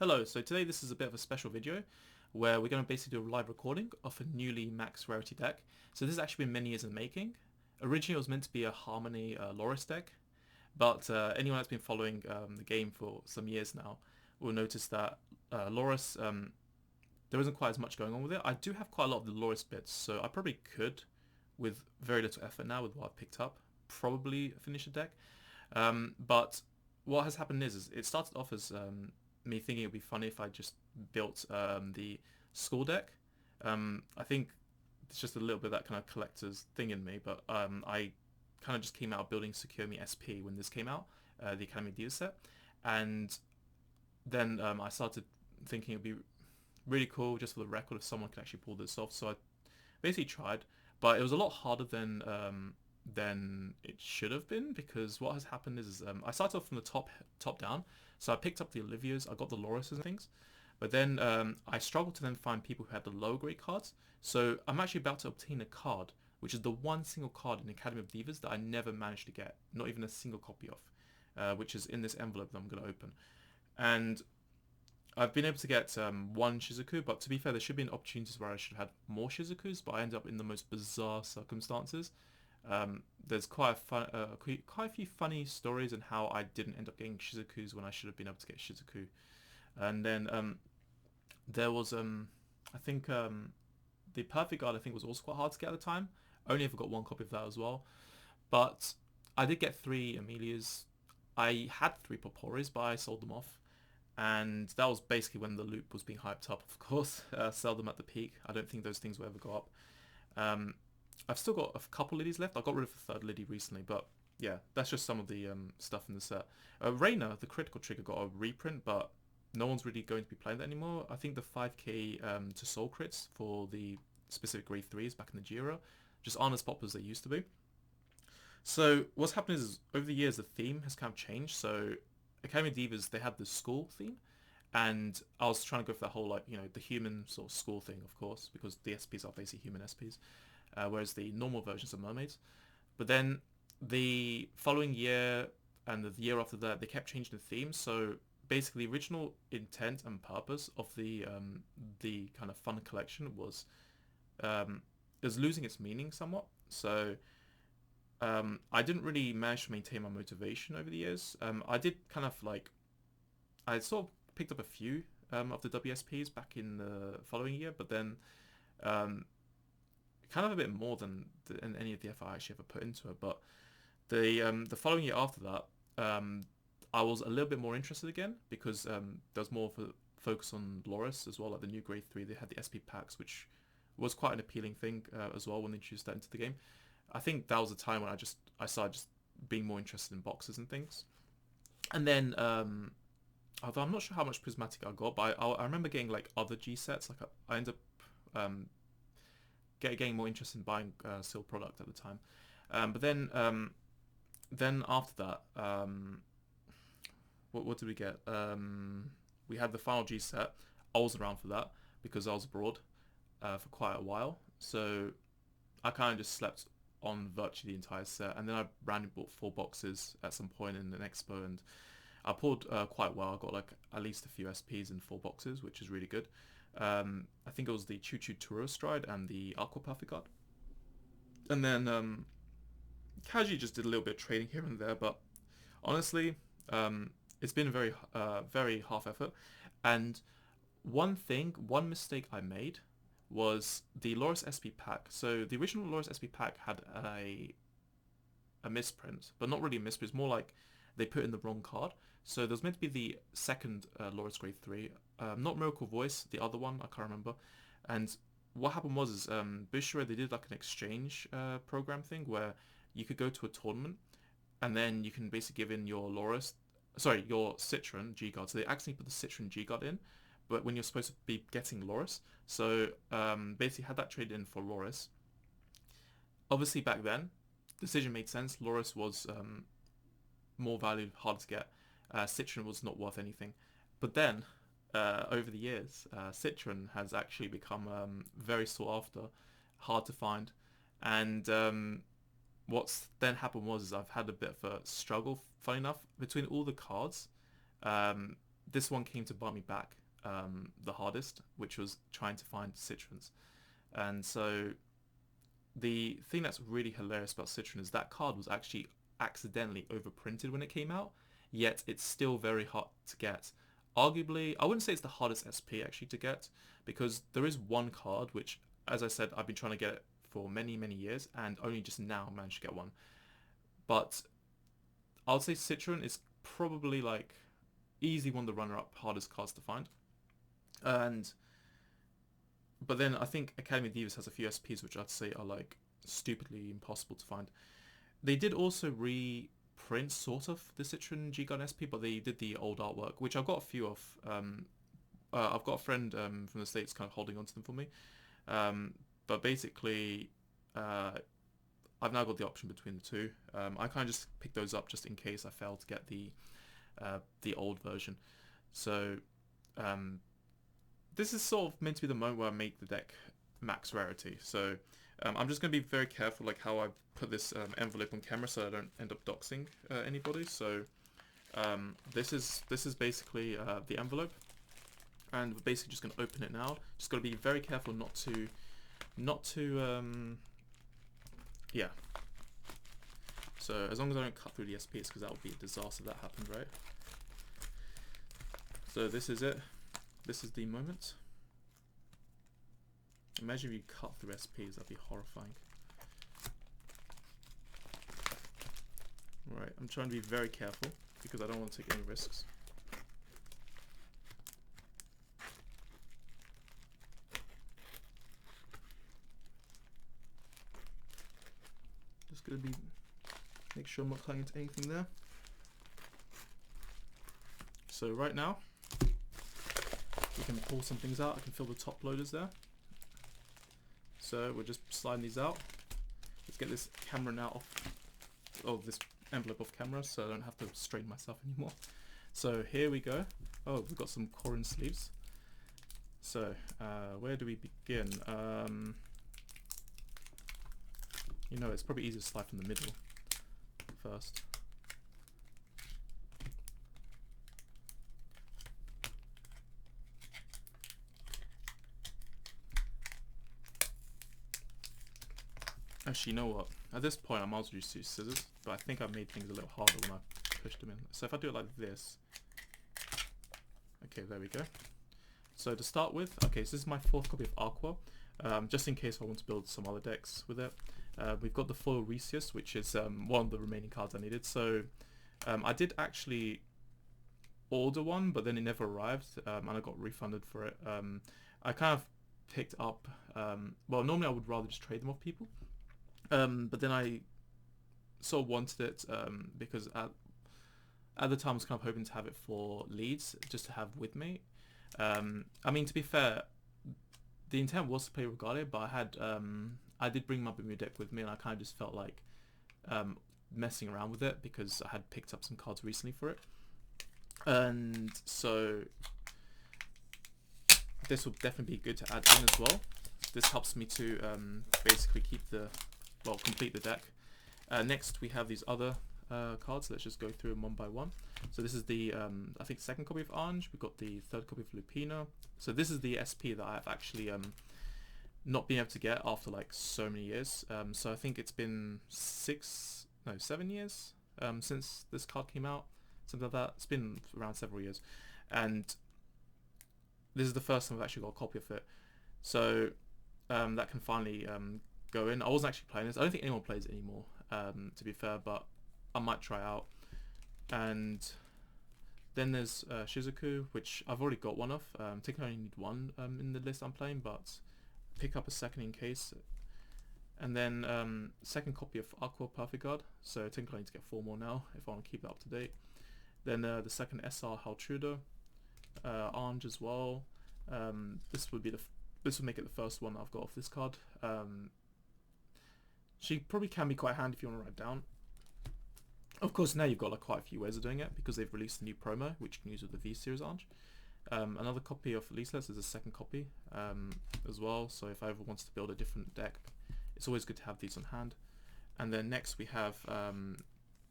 Hello, so today this is a bit of a special video where we're going to basically do a live recording of a newly max-rarity deck. So this has actually been many years in the making. Originally it was meant to be a Harmony Loris deck, but anyone that's been following the game for some years now will notice that Loris, there isn't quite as much going on with it. I do have quite a lot of the Loris bits, so I probably could, with very little effort now with what I've picked up, probably finish the deck. But what has happened is it started off as me thinking it'd be funny if I just built the school deck. I think it's just a little bit of that kind of collector's thing in me, but I kind of just came out building Secure Me SP when this came out, the Academy Diva set, and then I started thinking it'd be really cool just for the record if someone could actually pull this off. So I basically tried, but it was a lot harder than it should have been, because what has happened is I started off from the top down. So I picked up the Olivias, I got the Lorises and things, but then I struggled to then find people who had the low grade cards. So I'm actually about to obtain a card, which is the one single card in Academy of Divas that I never managed to get, not even a single copy of, which is in this envelope that I'm going to open. And I've been able to get one Shizuku, but to be fair, there should be an opportunities where I should have had more Shizukus, but I ended up in the most bizarre circumstances. There's quite a few funny stories in how I didn't end up getting Shizukus when I should have been able to get Shizuku. And then there was I think the Perfect Guard I think was also quite hard to get at the time. I only ever got one copy of that as well. But I did get 3 Amelias. I had 3 Poporis, but I sold them off. And that was basically when the loop was being hyped up, of course. Sell them at the peak. I don't think those things will ever go up. I've still got a couple Liddies left. I got rid of the 3rd Liddy recently, but yeah, that's just some of the stuff in the set. Raindear, the critical trigger, got a reprint, but no one's really going to be playing that anymore. I think the 5k to soul crits for the specific grade 3s back in the Jira just aren't as popular as they used to be. So what's happened is over the years the theme has kind of changed. So Academy Divas, they had the school theme, and I was trying to go for that whole, like, the human sort of school thing, of course, because the SPs are basically human SPs. Whereas the normal versions are mermaids. But then the following year and the year after that, they kept changing the theme. So basically, the original intent and purpose of the kind of fun collection was is losing its meaning somewhat. So I didn't really manage to maintain my motivation over the years. I did kind of I sort of picked up a few of the WSPs back in the following year, but then kind of a bit more than any of the effort I actually ever put into it. But the following year after that, I was a little bit more interested again, because there was more of a focus on Loris as well, like the new grade 3. They had the SP packs, which was quite an appealing thing as well when they introduced that into the game. I think that was a time when I started just being more interested in boxes and things. And then although I'm not sure how much prismatic I got, but I remember getting like other G sets. Like I ended up getting more interested in buying Seal product at the time. But then after that, what did we get? We had the final G set. I wasn't around for that because I was abroad for quite a while. So I kind of just slept on virtually the entire set. And then I randomly bought 4 boxes at some point in an expo, and I pulled quite well. I got like at least a few SPs in 4 boxes, which is really good. I think it was the Choo Choo Turo Stride and the Aqua Perfect Guard. And then casually just did a little bit of trading here and there, but honestly, it's been very half effort. And one mistake I made was the Loris SP pack. So the original Loris SP pack had a misprint, but not really a misprint. It's more like they put in the wrong card. So there was meant to be the second Loris grade 3, not Miracle Voice, the other one, I can't remember. And what happened was Bushra, they did like an exchange program thing where you could go to a tournament and then you can basically give in your your Citron G-Guard. So they actually put the Citron G-Guard in, but when you're supposed to be getting Loris. So basically had that traded in for Loris. Obviously back then, decision made sense. Loris was more valued, harder to get. Citron was not worth anything. But then, over the years, Citron has actually become very sought after, hard to find. And what's then happened was I've had a bit of a struggle, funny enough, between all the cards. this one came to bite me back the hardest, which was trying to find Citrons. And so the thing that's really hilarious about Citron is that card was actually accidentally overprinted when it came out, yet it's still very hard to get. Arguably, I wouldn't say it's the hardest SP actually to get, because there is one card which, as I said, I've been trying to get it for many, many years, and only just now managed to get one. But I would say Citron is probably like easy one of the runner-up hardest cards to find. And but then I think Academy of Divas has a few SPs which I'd say are like stupidly impossible to find. They did also reprint sort of the Citron G-Gun SP, but they did the old artwork, which I've got a few of. I've got a friend from the States kind of holding on to them for me. But basically, I've now got the option between the two. I kind of just picked those up just in case I failed to get the old version. So this is sort of meant to be the moment where I make the deck max rarity. So I'm just going to be very careful like how I put this envelope on camera so I don't end up doxing anybody. So this is basically the envelope, and we're basically just going to open it now. Just got to be very careful not to yeah. So as long as I don't cut through the SPs, because that would be a disaster if that happened, right? So this is it. This is the moment. Imagine if you cut through SPs, that'd be horrifying. Right, I'm trying to be very careful because I don't want to take any risks. Just gonna make sure I'm not cutting into anything there. So right now, we can pull some things out. I can feel the top loaders there. So we're just sliding these out. Let's get this camera now off, this envelope off camera, so I don't have to strain myself anymore. So here we go. Oh, we've got some Corin sleeves. So where do we begin? You know, it's probably easier to slide from the middle first. Actually, you know what? At this point, I might as well just use scissors, but I think I made things a little harder when I pushed them in. So if I do it like this, okay, there we go. So to start with, okay, so this is my 4th copy of Aqua, just in case I want to build some other decks with it. We've got the foil Resius, which is one of the remaining cards I needed. So I did actually order one, but then it never arrived, and I got refunded for it. I kind of picked up, well, normally I would rather just trade them off people. But then I sort of wanted it because at the time I was kind of hoping to have it for Leeds, just to have with me. I mean, to be fair, the intent was to play Regalia, but I did bring my Bermuda deck with me, and I kind of just felt like messing around with it because I had picked up some cards recently for it. And so this will definitely be good to add in as well. This helps me to basically complete the deck. Next we have these other cards. Let's just go through them one by one. So this is the I think 2nd copy of Orange. We've got the 3rd copy of Lupina. So this is the SP that I've actually not been able to get after like so many years. So I think it's been 7 years since this card came out, something like that. It's been around several years, and this is the first time I've actually got a copy of it. So that can finally go in. I wasn't actually playing this. I don't think anyone plays it anymore, to be fair, but I might try out. And then there's Shizuku, which I've already got one of. I think I only need one in the list I'm playing, but pick up a second in case. And then 2nd copy of Aqua Perfect Guard, so I think I need to get 4 more now if I want to keep it up to date. Then the 2nd SR Haltruda, Orange as well. This would make it the first one I've got off this card. She probably can be quite handy if you want to write down. Of course, now you've got like quite a few ways of doing it because they've released a new promo which you can use with the V Series Orange. Another copy of Leaseless is a 2nd copy as well, so if I ever wanted to build a different deck, it's always good to have these on hand. And then next we have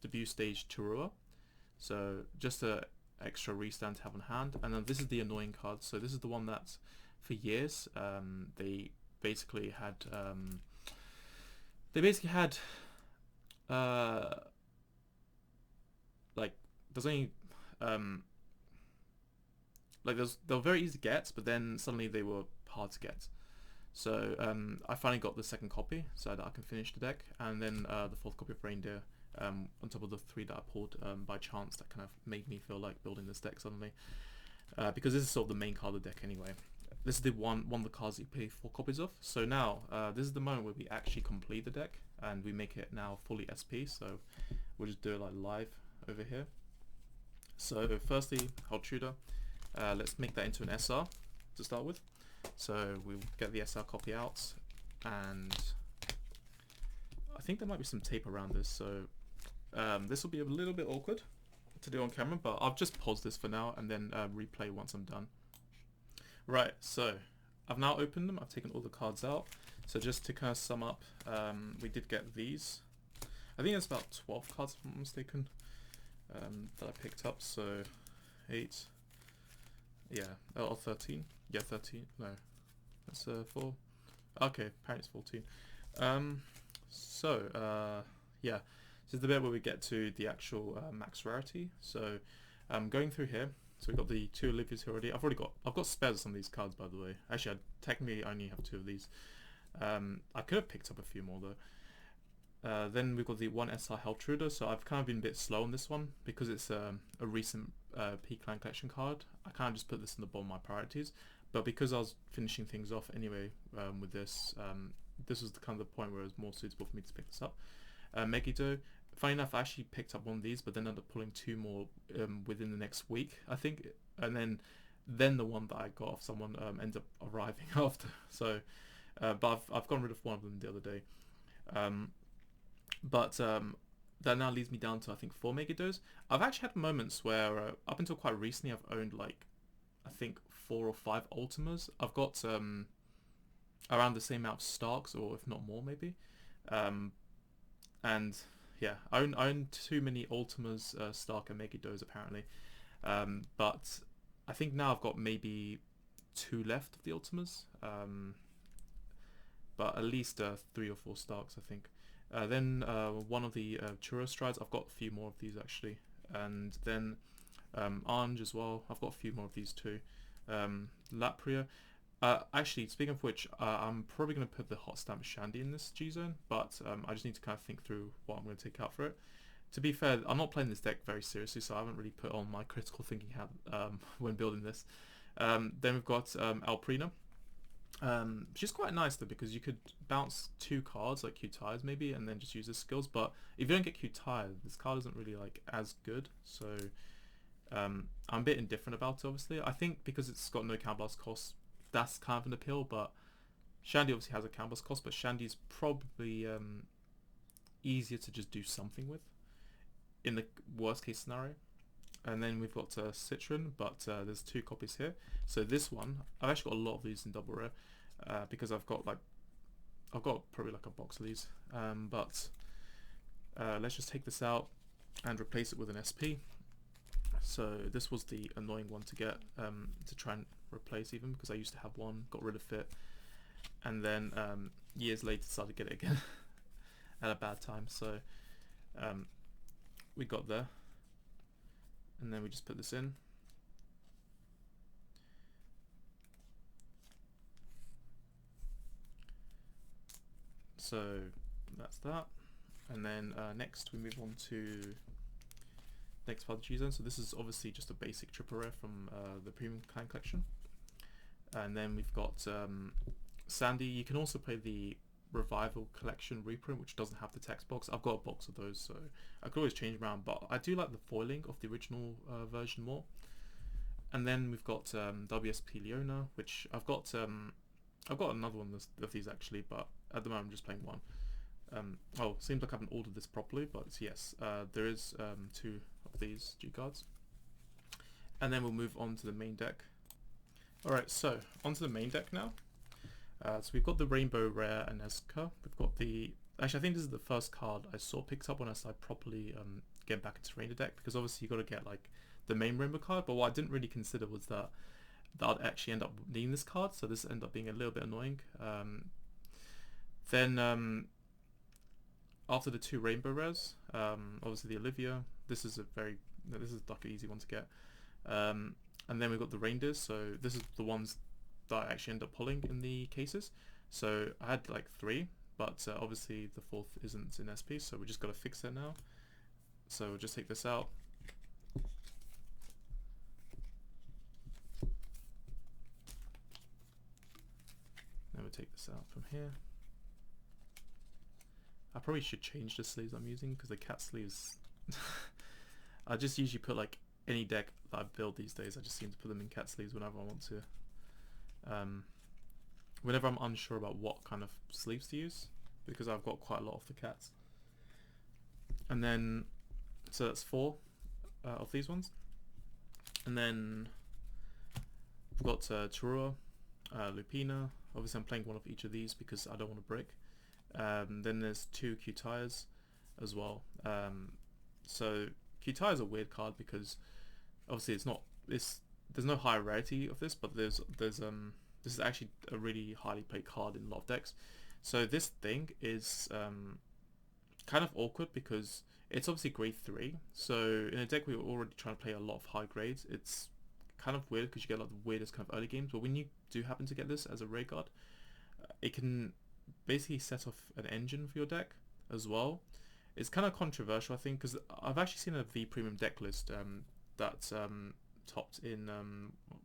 Debut Stage Turua. So just a extra restand to have on hand. And then this is the annoying card. So this is the one that for years they basically had like there's only like they were very easy to get, but then suddenly they were hard to get. So I finally got the second copy so that I can finish the deck, and then the fourth copy of Reindeer on top of the 3 that I pulled by chance, that kind of made me feel like building this deck suddenly, because this is sort of the main card of the deck anyway. This is the one of the cards you pay 4 copies of. So now this is the moment where we actually complete the deck and we make it now fully SP. So we'll just do it like live over here. So firstly, Hultruder. Let's make that into an SR to start with. So we'll get the SR copy out, and I think there might be some tape around this, so this will be a little bit awkward to do on camera, but I'll just pause this for now and then replay once I'm done. Right, so I've now opened them, I've taken all the cards out. So just to kind of sum up, we did get these. I think there's about 12 cards if I'm not mistaken that I picked up, so 8, yeah, or 13, yeah 13, no, that's 4, okay, apparently it's 14. Yeah, this is the bit where we get to the actual max rarity. So going through here, so we've got the 2 Olivias here already. I've got spares of some of these cards, by the way. Actually, I technically only have 2 of these. I could have picked up a few more though. Then we've got the 1 SR Heltruder, so I've kind of been a bit slow on this one because it's a recent P-Clan collection card. I kind of just put this in the bottom of my priorities, but because I was finishing things off anyway with this, this was the kind of the point where it was more suitable for me to pick this up. Megiddo, funny enough, I actually picked up one of these, but then ended up pulling 2 more within the next week, I think, and then the one that I got off someone ended up arriving after. So, but I've gotten rid of one of them the other day. That now leads me down to I think 4 Megiddos. I've actually had moments where up until quite recently I've owned like I think 4 or 5 Ultimas. I've got around the same amount of Starks, or if not more maybe. And yeah, I own too many Ultimas, Stark and Megiddos apparently. But I think now I've got maybe 2 left of the Ultimas. But at least 3 or 4 Starks I think. Then one of the Churro Strides, I've got a few more of these actually, and then Ange as well, I've got a few more of these too. Lapria, actually speaking of which, I'm probably going to put the Hot Stamp Shandy in this G-Zone, but I just need to kind of think through what I'm going to take out for it. To be fair, I'm not playing this deck very seriously, so I haven't really put on my critical thinking hat when building this. Then we've got Alprina. She's quite nice though, because you could bounce 2 cards like Q-Tires maybe and then just use his skills, but if you don't get Q-Tire, this card isn't really like as good, so I'm a bit indifferent about it obviously. I think because it's got no counterblast cost, that's kind of an appeal, but Shandy obviously has a counterblast cost, but Shandy's probably easier to just do something with in the worst case scenario. And then we've got Citron, but there's 2 copies here. So this one, I've actually got a lot of these in double rare because I've got probably like a box of these. But let's just take this out and replace it with an SP. So this was the annoying one to get, to try and replace even, because I used to have one, got rid of it, and then years later decided to get it again at a bad time. So we got there. And then we just put this in. So that's that. And then next we move on to next part of the G-Zone. So this is obviously just a basic triple rare from the Premium Clan collection. And then we've got Sandy. You can also play the Revival Collection reprint, which doesn't have the text box. I've got a box of those, so I could always change around, but I do like the foiling of the original version more. And then we've got WSP Leona, which I've got another one of these actually, but at the moment I'm just playing one. Oh, seems like I haven't ordered this properly, but yes, there is 2 of these G cards. And then we'll move on to the main deck. Alright, so onto the main deck now. So we've got the Rainbow Rare Aneska. We've got the... Actually, I think this is the first card I saw picked up when I started properly getting back into Reindeer deck, because obviously you've got to get like the main Rainbow card, but what I didn't really consider was that I'd actually end up needing this card, so this ended up being a little bit annoying. Then after the 2 Rainbow rares, obviously the Olivia, this is like an easy one to get. And then we've got the Reindeers, so this is the ones that I actually end up pulling in the cases. So I had like 3, but obviously the 4th isn't in SP, so we just got to fix it now. So we'll just take this out. Then we'll take this out from here. I probably should change the sleeves I'm using, because the cat sleeves I just usually put like any deck that I build these days, I just seem to put them in cat sleeves whenever I want to. Whenever I'm unsure about what kind of sleeves to use, because I've got quite a lot of the cats. And then, so that's 4 of these ones. And then we've got Churua, Lupina. Obviously I'm playing one of each of these because I don't want to break. Then there's 2 Q-Tires as well. So Q-Tire is a weird card because obviously there's no high rarity of this, but this is actually a really highly played card in a lot of decks. So this thing is kind of awkward because it's obviously grade 3. So in a deck we were already trying to play a lot of high grades, it's kind of weird because you get a lot of the weirdest kind of early games. But when you do happen to get this as a rare card, it can basically set off an engine for your deck as well. It's kind of controversial, I think, because I've actually seen a V Premium deck list that topped in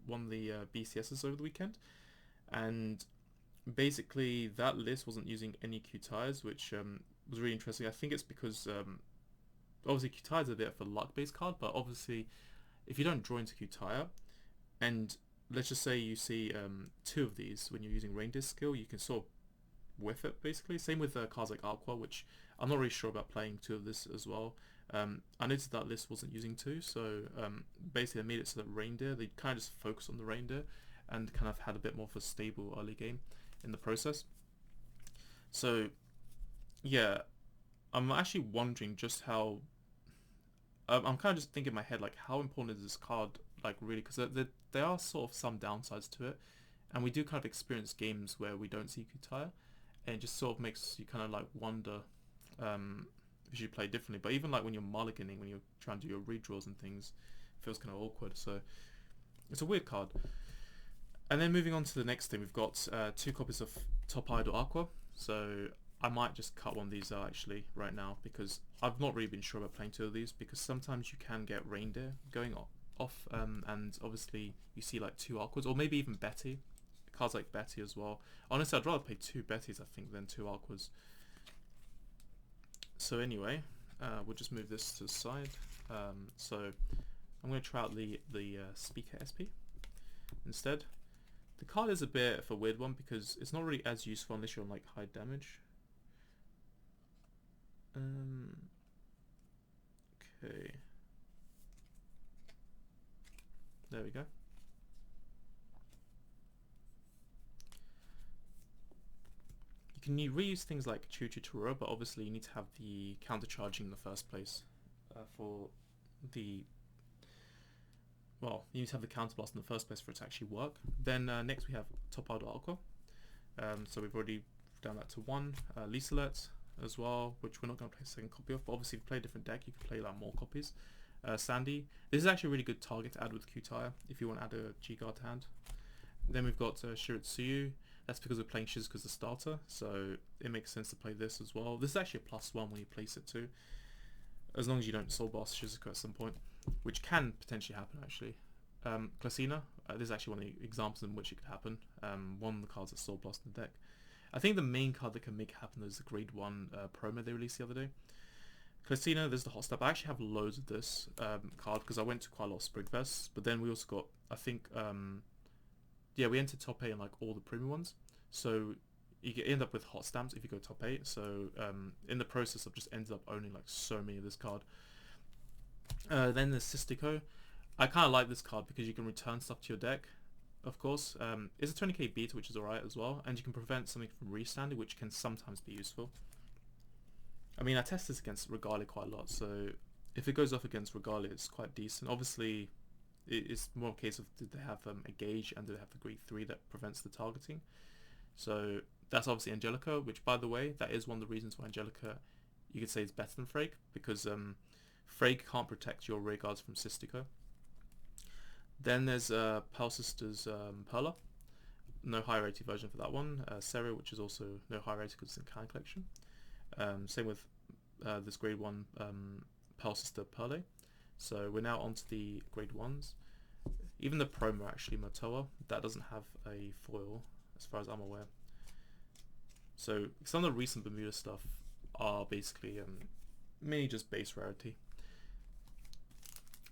one of the BCSs over the weekend, and basically that list wasn't using any Q-Tires, which was really interesting. I think it's because obviously Q-Tires are a bit of a luck-based card, but obviously if you don't draw into Q-Tire, and let's just say you see 2 of these when you're using Reindear skill, you can sort of whiff it basically. Same with cards like Aqua, which I'm not really sure about playing 2 of this as well. I noticed that list wasn't using 2, so basically I made it so that Reindeer, they kind of just focused on the Reindeer and kind of had a bit more of a stable early game in the process. So yeah, I'm actually wondering just how I'm kind of just thinking in my head, like, how important is this card, like, really, because there are sort of some downsides to it, and we do kind of experience games where we don't see Q-Tire, and it just sort of makes you kind of like wonder if you play differently. But even like when you're mulliganing, when you're trying to do your redraws and things, it feels kind of awkward. So it's a weird card. And then moving on to the next thing, we've got 2 copies of Top Idol Aqua. So I might just cut one of these out actually right now, because I've not really been sure about playing 2 of these, because sometimes you can get Reindeer going off, and obviously you see like 2 Aquas, or maybe even Betty. Cards like Betty as well. Honestly, I'd rather play 2 Bettys, I think, than 2 Aquas. So anyway, we'll just move this to the side. So I'm going to try out the Speaker SP instead. The card is a bit of a weird one because it's not really as useful unless you're on like high damage. Okay. There we go. You can reuse things like Choo Choo Toro, but obviously you need to have the counter charging in the first place for the... Well, you need to have the counter blast in the first place for it to actually work. Then next we have Top Idol Aqua. So we've already done that to 1. Liselet as well, which we're not going to play a second copy of, but obviously if you play a different deck, you can play like more copies. Sandy. This is actually a really good target to add with Q-Tire if you want to add a G-Guard to hand. Then we've got Shiritsuyu. That's because we're playing Shizuka's the starter, so it makes sense to play this as well. This is actually a +1 when you place it too, as long as you don't soul boss Shizuka at some point, which can potentially happen actually. Klasina, this is actually one of the examples in which it could happen. One of the cards that soul blast in the deck. I think the main card that can make it happen is the grade 1 promo they released the other day. Klasina, there's the hot step. I actually have loads of this card because I went to quite a lot of Springfests, but then we also got, I think, yeah, we entered top 8 in like all the premium ones, so you end up with hot stamps if you go top 8. So in the process, I've just ended up owning like so many of this card. Then there's Sistico. I kind of like this card because you can return stuff to your deck. Of course, it's a 20k beta, which is alright as well, and you can prevent something from restanding, which can sometimes be useful. I mean, I test this against Regalia quite a lot, so if it goes off against Regalia, it's quite decent. Obviously, it's more a case of did they have a gauge and do they have the greed 3 that prevents the targeting. So that's obviously Angelica, which by the way, that is one of the reasons why Angelica, you could say, is better than Freyg, because Freyg can't protect your rear guards from Sistico. Then there's Pearl Sisters Perla, no high rated version for that one. Seria, which is also no high rated because it's in Clan Collection. Same with this grade 1 Pearl Sister Perle. So we're now onto the grade 1s. Even the promo actually, Matoa, that doesn't have a foil as far as I'm aware. So some of the recent Bermuda stuff are basically mainly just base rarity.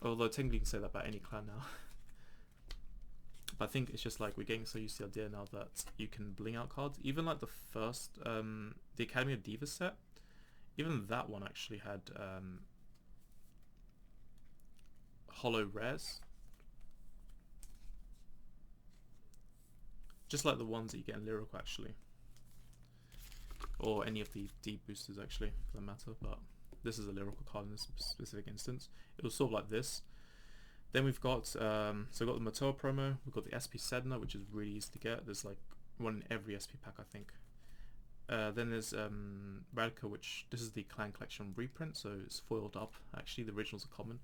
Although technically you can say that about any clan now. But I think it's just like we're getting so used to the idea now that you can bling out cards. Even like the first, the Academy of Divas set, even that one actually had hollow rares. Just like the ones that you get in Lyrical actually. Or any of the deep boosters actually, for that matter. But this is a Lyrical card in this specific instance. It was sort of like this. Then we've got, so we've got the Matoa promo, we've got the SP Sedna, which is really easy to get. There's like one in every SP pack, I think. Then there's Radica, which, this is the Clan Collection reprint, so it's foiled up. Actually, the originals are common.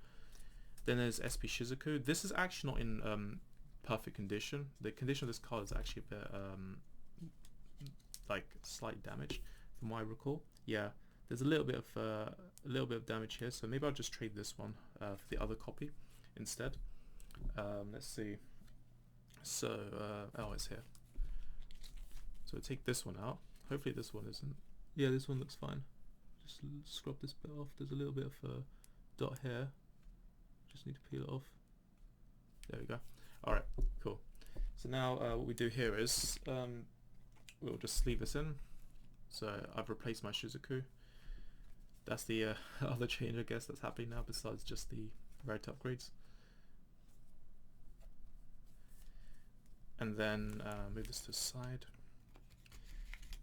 Then there's SP Shizuku. This is actually not in perfect condition. The condition of this card is actually a bit, like, slight damage, from what I recall. Yeah, there's a little bit of damage here, so maybe I'll just trade this one for the other copy instead. Let's see. So, oh, it's here. So we'll take this one out. Hopefully this one isn't. Yeah, this one looks fine. Just scrub this bit off. There's a little bit of a dot here. Just need to peel it off. There we go. Alright, cool. So now what we do here is we'll just sleeve this in. So I've replaced my Shizuku. That's the other change, I guess, that's happening now besides just the rarity upgrades. And then move this to the side.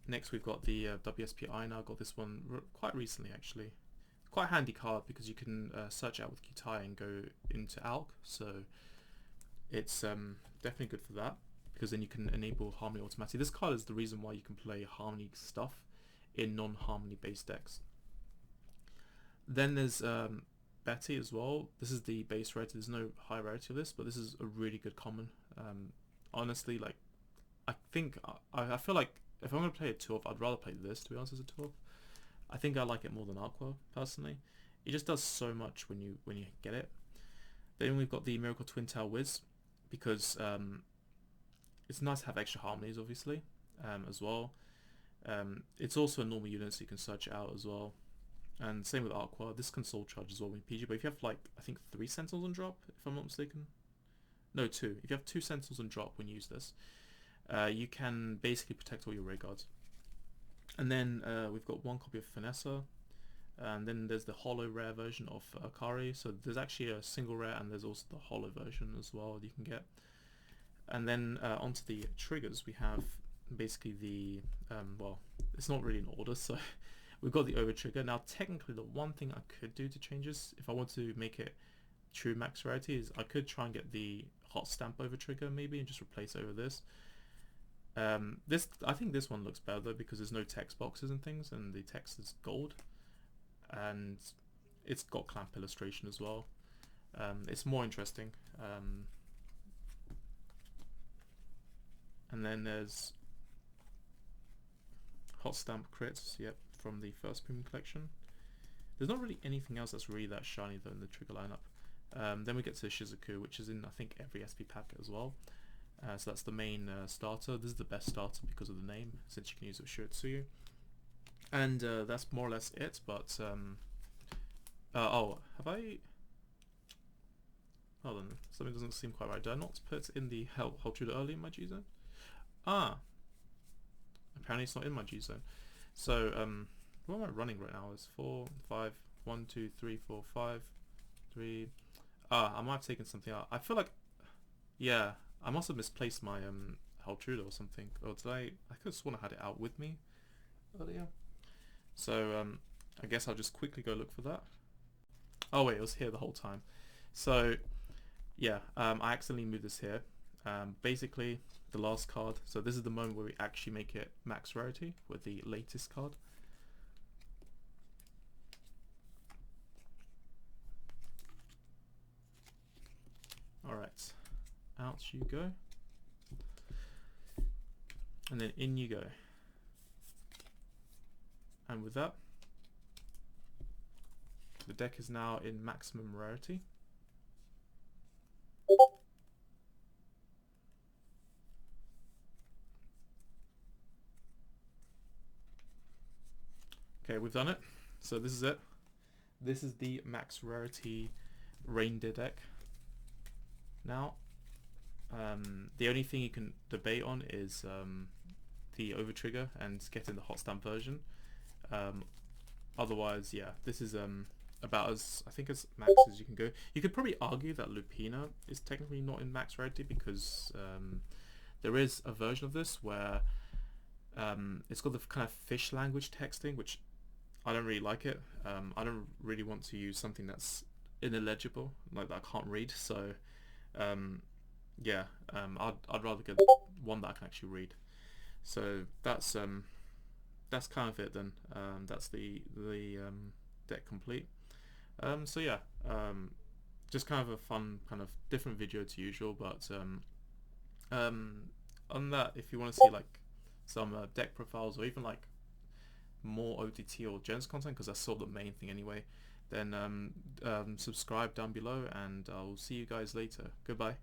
Next we've got the WSPI now. Got this one quite recently actually. Quite a handy card because you can search out with Kitai and go into Alk. So it's definitely good for that because then you can enable Harmony automatically. This card is the reason why you can play Harmony stuff in non-Harmony based decks. Then there's Betty as well. This is the base rarity. There's no high rarity of this, but this is a really good common. Honestly, like I think I feel like if I'm going to play a 2-off, I'd rather play this, to be honest, as a 2-off. I think I like it more than Aqua, personally. It just does so much when you get it. Then we've got the Miracle Twin Tail Wiz, because it's nice to have extra harmonies, obviously, as well. It's also a normal unit, so you can search it out as well. And same with Aqua. This can soul charge as well with PG, but if you have, like, I think 3 Sentinels on drop, if I'm not mistaken. No, 2. If you have 2 Sentinels on drop when you use this, you can basically protect all your rear guards. And then we've got 1 copy of Finessa, and then there's the holo rare version of Akari. So there's actually a single rare, and there's also the holo version as well you can get. And then onto the triggers, we have basically the well, it's not really in order, so we've got the over trigger. Now technically the one thing I could do to change this, if I want to make it true max rarity, is I could try and get the hot stamp over trigger maybe and just replace it over this. I think this one looks better though because there's no text boxes and things, and the text is gold, and it's got clamp illustration as well. It's more interesting. And then there's hot stamp crits, yep, from the first premium collection. There's not really anything else that's really that shiny though in the trigger lineup. Then we get to Shizuku, which is in I think every SP pack as well. So that's the main starter. This is the best starter because of the name, since you can use it with Shiratsuyu. And that's more or less it, but oh, have I... Hold on, something doesn't seem quite right. Did I not put in the Heltruda early in my G-Zone? Ah! Apparently it's not in my G-Zone. So, what am I running right now? It's 4, 5, 1, 2, 3, 4, 5, 3... Ah, I might have taken something out. I feel like... Yeah, I must have misplaced my Heltruda or something. Or did I could have sworn I had it out with me earlier. So I guess I'll just quickly go look for that. Oh wait, it was here the whole time. So yeah, I accidentally moved this here. Basically, the last card. So this is the moment where we actually make it max rarity with the latest card. Alright, out you go. And then in you go. And with that, the deck is now in maximum rarity. Okay, we've done it. So this is it. This is the max rarity Raindear deck. Now, the only thing you can debate on is the overtrigger and getting the hot stamp version. Otherwise, yeah, this is about as, I think, as max as you can go. You could probably argue that Lupina is technically not in max rarity because there is a version of this where it's got the kind of fish language texting, which I don't really like it. I don't really want to use something that's illegible, like that I can't read. So yeah, I'd rather get one that I can actually read. So that's kind of it then. That's the deck complete. So yeah, just kind of a fun, kind of different video to usual. But on that, if you want to see like some deck profiles or even like more OTT or gens content, because that's sort of the main thing anyway, then subscribe down below, and I'll see you guys later. Goodbye.